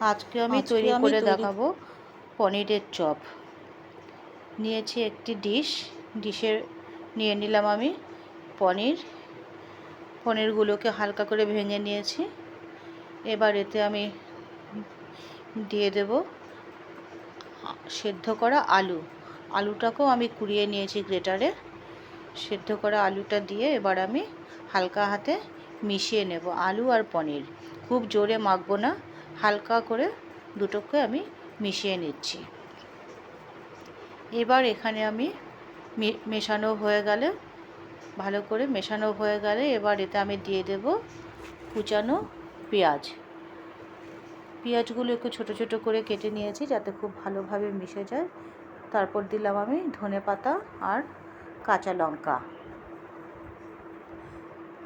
আজকে আমি তৈরি করে দেখাবো পনিরের চপ। নিয়েছি একটি ডিশে নিয়ে নিলাম আমি পনিরগুলোকে হালকা করে ভেঙে নিয়েছি। এবার এতে আমি দিয়ে দেব সেদ্ধ করা আলুটাকেও আমি কুড়িয়ে নিয়েছি গ্রেটারে। সেদ্ধ করা আলুটা দিয়ে এবার আমি হালকা হাতে মিশিয়ে নেব আলু আর পনির। খুব জোরে মাখবো না, হালকা করে দুটোকে আমি মিশিয়ে নিচ্ছি। এবার এখানে আমি মেশানো হয়ে গেলে ভালো করে মেশানো হয়ে গেলে এবার এতে আমি দিয়ে দেব কুচানো পেঁয়াজগুলো একটু ছোটো ছোটো করে কেটে নিয়েছি যাতে খুব ভালোভাবে মিশে যায়। তারপর দিলাম আমি ধনেপাতা আর কাঁচা লঙ্কা।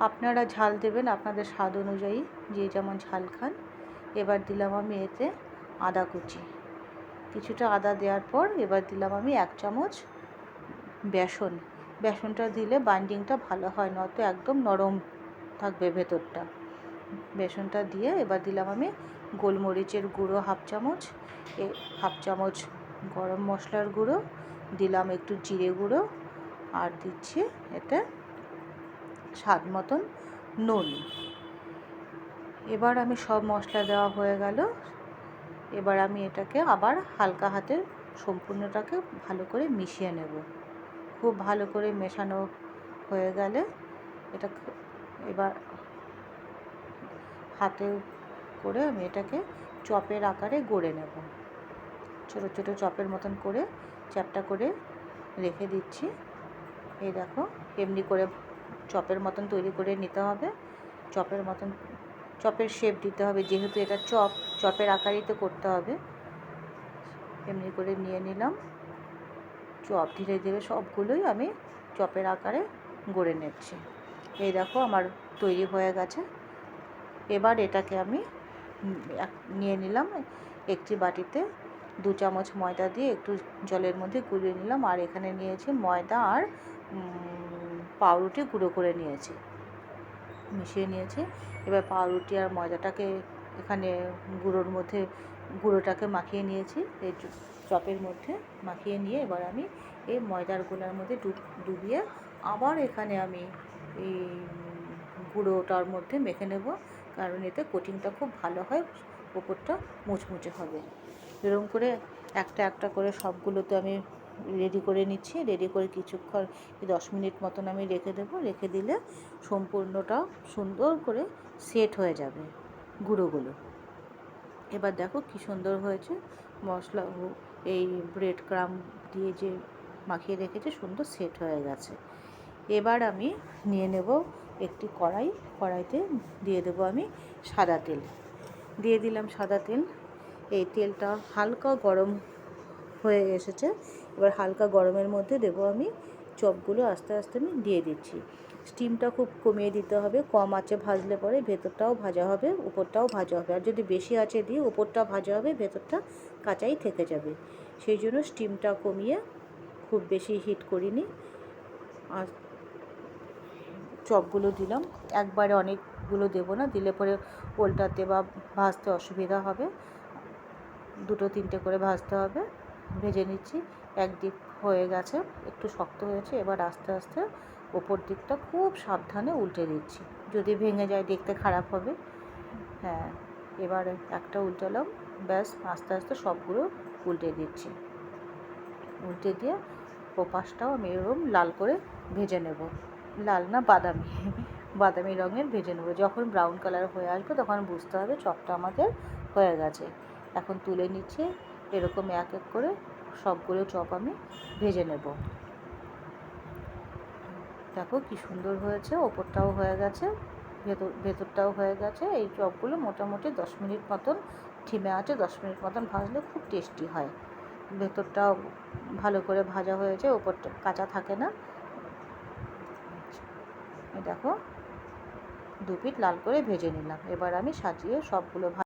আপনারা ঝাল দেবেন আপনাদের স্বাদ অনুযায়ী, যে যেমন ঝাল খান। এবার দিলাম আমি এতে আদা কুচি, কিছুটা আদা দেওয়ার পর এবার দিলাম আমি 1 চামচ বেসনটা দিলে বাইন্ডিংটা ভালো হয়, নয়তো একদম নরম থাকবে ভেতরটা। বেসনটা দিয়ে এবার দিলাম আমি গোলমরিচের গুঁড়ো 1/2 চামচ, 1/2 চামচ গরম মশলার গুঁড়ো দিলাম, একটু জিরে গুঁড়ো, আর দিচ্ছি এতে স্বাদ মতন নুন। এবার আমি সব মশলা দেওয়া হয়ে গেল। এবার আমি এটাকে আবার হালকা হাতে সম্পূর্ণটাকে ভালো করে মিশিয়ে নেব। খুব ভালো করে মেশানো হয়ে গেলে এটা এবার হাতে করে আমি এটাকে চপের আকারে গড়ে নেব। ছোটো ছোটো চপের মতন করে চ্যাপটা করে রেখে দিচ্ছি। এই দেখো, এমনি করে চপের মতন তৈরি করে নিতে হবে। চপের শেপ দিতে হবে, যেহেতু এটা চপের আকারেই তো করতে হবে। এমনি করে নিয়ে নিলাম চপ। ধীরে ধীরে সবগুলোই আমি চপের আকারে গড়ে নিচ্ছি। এই দেখো আমার তৈরি হয়ে গেছে। এবার এটাকে আমি নিয়ে নিলাম একটি বাটিতে, 2 চামচ ময়দা দিয়ে একটু জলের মধ্যে গুলিয়ে নিলাম। আর এখানে নিয়েছি ময়দা আর পাউরুটি গুঁড়ো করে নিয়েছি, মিশিয়ে নিয়েছি। এবার পাউরুটি আর ময়দাটাকে এখানে গুঁড়োটাকে মাখিয়ে নিয়েছি এই চপের মধ্যে। মাখিয়ে নিয়ে এবার আমি এই ময়দার গোলার মধ্যে ডুবিয়ে আবার এখানে আমি এই গুঁড়োটার মধ্যে মেখে নেব, কারণ এতে কোটিংটা খুব ভালো হয়, ওপরটা মুচমুচে হবে। এরকম করে একটা একটা করে সবগুলোতে আমি রেডি করে নিচ্ছি। রেডি করে কিছুক্ষণ 10 মিনিট মতন আমি রেখে দেবো। রেখে দিলে সম্পূর্ণটা সুন্দর করে সেট হয়ে যাবে গুঁড়োগুলো। এবার দেখো কি সুন্দর হয়েছে, মশলা এই ব্রেড ক্রাম্ব দিয়ে যে মাখিয়ে রেখেছে সুন্দর সেট হয়ে গেছে। এবার আমি নিয়ে নেব একটি কড়াইতে দিয়ে দেবো আমি সাদা তেল। দিয়ে দিলাম সাদা তেল। এই তেলটা হালকা গরম হয়ে এসেছে। এবার হালকা গরমের মধ্যে দেবো আমি চপগুলো, আস্তে আস্তে আমি দিয়ে দিচ্ছি। স্টিমটা খুব কমিয়ে দিতে হবে, কম আঁচে ভাজলে পরে ভেতরটাও ভাজা হবে, উপরটাও ভাজা হবে। আর যদি বেশি আঁচে দিই উপরটা ভাজা হবে, ভেতরটা কাঁচাই থেকে যাবে। সেই জন্য স্টিমটা কমিয়ে খুব বেশি হিট করিনি। আর চপগুলো দিলাম, একবারে অনেকগুলো দেবো না, দিলে পরে উল্টাতে বা ভাজতে অসুবিধা হবে। 2-3টে করে ভাজতে হবে। ভেজে নিচ্ছি। একদিক হয়ে গেছে, একটু শক্ত হয়েছে। এবার আস্তে আস্তে ওপর দিকটা খুব সাবধানে উল্টে দিচ্ছি, যদি ভেঙে যায় দেখতে খারাপ হবে। হ্যাঁ, এবার একটা উল্টালাম, ব্যাস। আস্তে আস্তে সবগুলো উল্টে দিচ্ছি। উল্টে দিয়ে ওপাশটাও আমি এরকম লাল করে ভেজে নেব। লাল না, বাদামি রঙের ভেজে নেব। যখন ব্রাউন কালার হয়ে আসবে তখন বুঝতে হবে চপটা আমাদের হয়ে গেছে। এখন তুলে নিচ্ছে। এরকম এক এক করে সবগুলো চপ আমি ভেজে নেব। দেখো কি সুন্দর হয়েছে, ওপরটাও হয়ে গেছে, ভেতরটাও হয়ে গেছে। এই চপগুলো মোটামুটি 10 মিনিট মতন ধিমে আঁচে 10 মিনিট মতন ভাজলে খুব টেস্টি হয়। ভেতরটাও ভালো করে ভাজা হয়েছে, ওপরটা কাঁচা থাকে না। দেখো 2 পিঠ লাল করে ভেজে নিলাম। এবার আমি সাজিয়ে সবগুলো